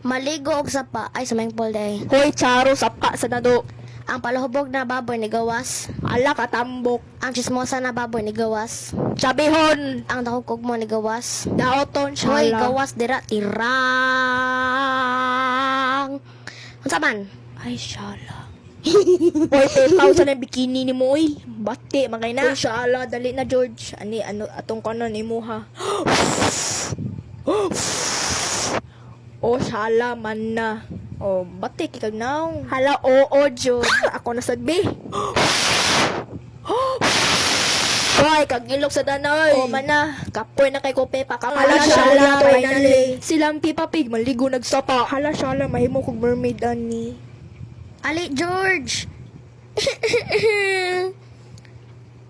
Maligo og sapa ay swimming pool day. Hoy, charo, sapa sa nado. Ang palahubog na baboy ni gawas. Ala, katambok. Ang chismosa na baboy ni gawas. Sabihon. Ang dahukog mo ni gawas. Daoton, Hoy, shala. gawas dira tirang. Unsa man? Ay, shala. Hoy, 10,000 ang bikini ni mo, oy. Bati, magay na. Hoy, shala, dali na, George. Ano, atong kanon ni mo, ha. Oh, shala, man na. Oh, bati, kikag naong. Hala, oo, George. Ako na sadbi. Hoy, kagilok sa danoy. Oh, man na. Kapoy na kay Kope pa. Hala, shala, finally. Silang Pippa Pig, maligo nagsapa. Hala, shala, mahimo kong mermaid, ani. Ali, George!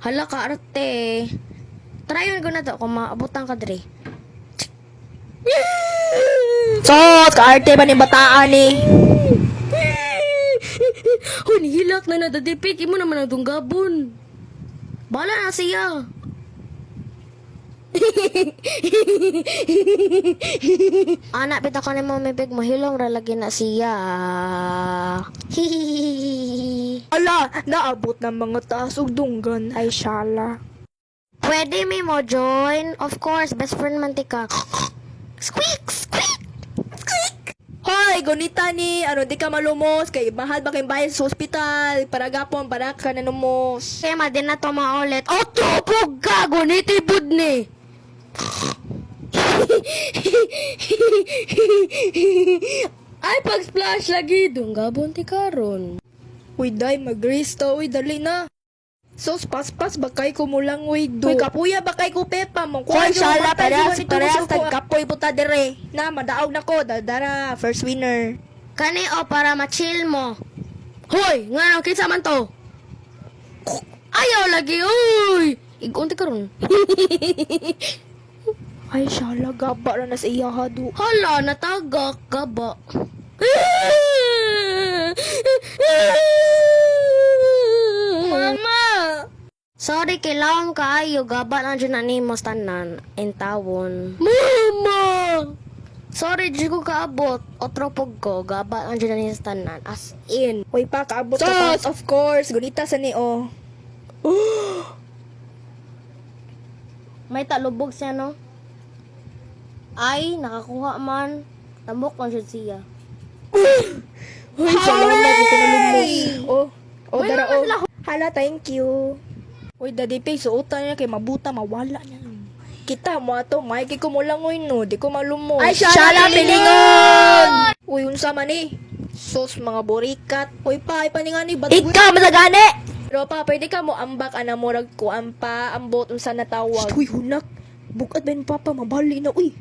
Hala ka, arte. Tryon ko na to kung maabutan ka, Dre. Sos, kaarte ba ni bataan ni? Oh, nihilak na nadadipik. Imo naman ang dunggabon. Bala na siya. Anak, pita ka ni mo may big mahilong ralagi na siya. Hihihihihi. Ala, naabot ng mga taas ug dunggan. Ay, shala. Pwede mi mo join? Of course, best friend man tika. Squeak! Squeak! Squeak! Hoy, gunita ni, di ka malumos, kay mahal ba kayong bayad sa ospital, para gapon, para ka nanumos. Kaya madin na to maulit. O, tupog ka! Gunitibud ni! Ay, pag-splash lagi. Dunggabon ti karon. Uy, day, mag-resta, uy, dali na. Sos, paspas, bakay ko mo lang, uy, do. Uy, kapuya, bakay ko, Pepa, mong Hoy, shala, parehas, tagkapoy puta dire. Na, madaog na ko, dara, first winner. Kani o para ma-chill mo. Hoy, nga nang kinsa man to? Ayaw lagi, uy! Igunti karon. Ay, shala, gaba na sa iya, hado. Hala, natagak, gaba. Mama! Sorry, kailangan kaayo. Gaba na dyan na ni mo tanan. Intawon. Mama! Sorry, di ko kaabot. Otropog ko. Gaba na dyan na ni tanan. As in. Uy, pa, kaabot ka pa. Of course, gunita sa ni, oh. May talubog siya, no? Ay, nakakuha man. Tambok lang siya. Uy, salamat ko nalumos. Oh, Uy, dara, naman oh. sila. Hala, thank you. Uy, Daddy Pig, suotan niya kay mabuta, mawala niya. Kita mo ato, maiki ko mo lang, uy, no. Di ko malumos. Ay, shala, pilingon! Uy, unsa man eh. Sos, mga borikat. Uy, pa, ay paningan ni ba't Ikaw, masagani! Pero pa, pwede ka mo ambak, anamurag ko, ampa, ambot, unsa natawag. Uy, hunak. Bukad ba yung papa, mabali na, uy.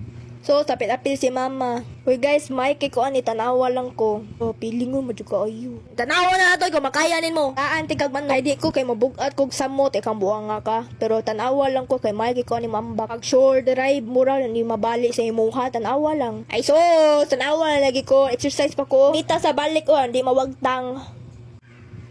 So, tapit-apil si mama. Uy guys, maiki ko ani, tanawa lang ko. So, piling mo, madyo ka ayo. Tanawa na nato, kung makayanin mo. Aanti kag man, ay di ko, kay mabugat kog samot, ikang buang nga ka. Pero tanawa lang ko, kay maiki ko ani mamba. Pag sure drive, mura, hindi mabali sa imuha, tanawa lang. Ay so, tanawa na lagi ko, exercise pa ko. Nita sa balik ko, hindi mawagtang.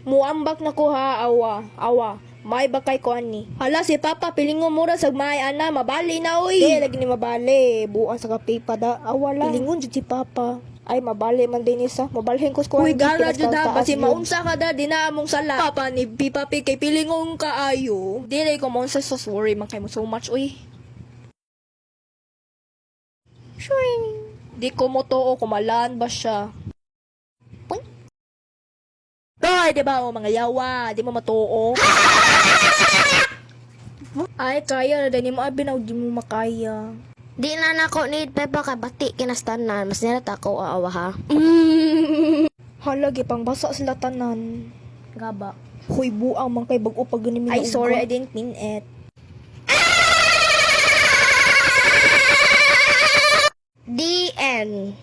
Muambak na ko ha, awa. May bakay ko ani. Hala si Papa pilingon mura sa may ana mabali na oy. Lagi ni mabali. Buang sa kape pa da. Wala. Pilingon jud si Papa. Ay mabali man din isa. Mabalhin ko ko. Uy gara jud da kasi maunsa ka da dina among sala. Papa ni Pippa Pig kay pilingon ka ayo. Dili ko mo sa sauce worry man kay mo so much oy. Shring. Di ko mo to kumalaan ba siya. Hoy, di ba, mga yawa, di mo matuo. Ay, kaya na, di mo abinaw, di mo makaya. Di na nako need pepa kay bati kinastanan. Mas nila ako aawa ha. Halagi, pang basa sila tanan. Gaba. Huy, buang man kay bag-o pag ganun. Ay, sorry, I didn't mean it. The end.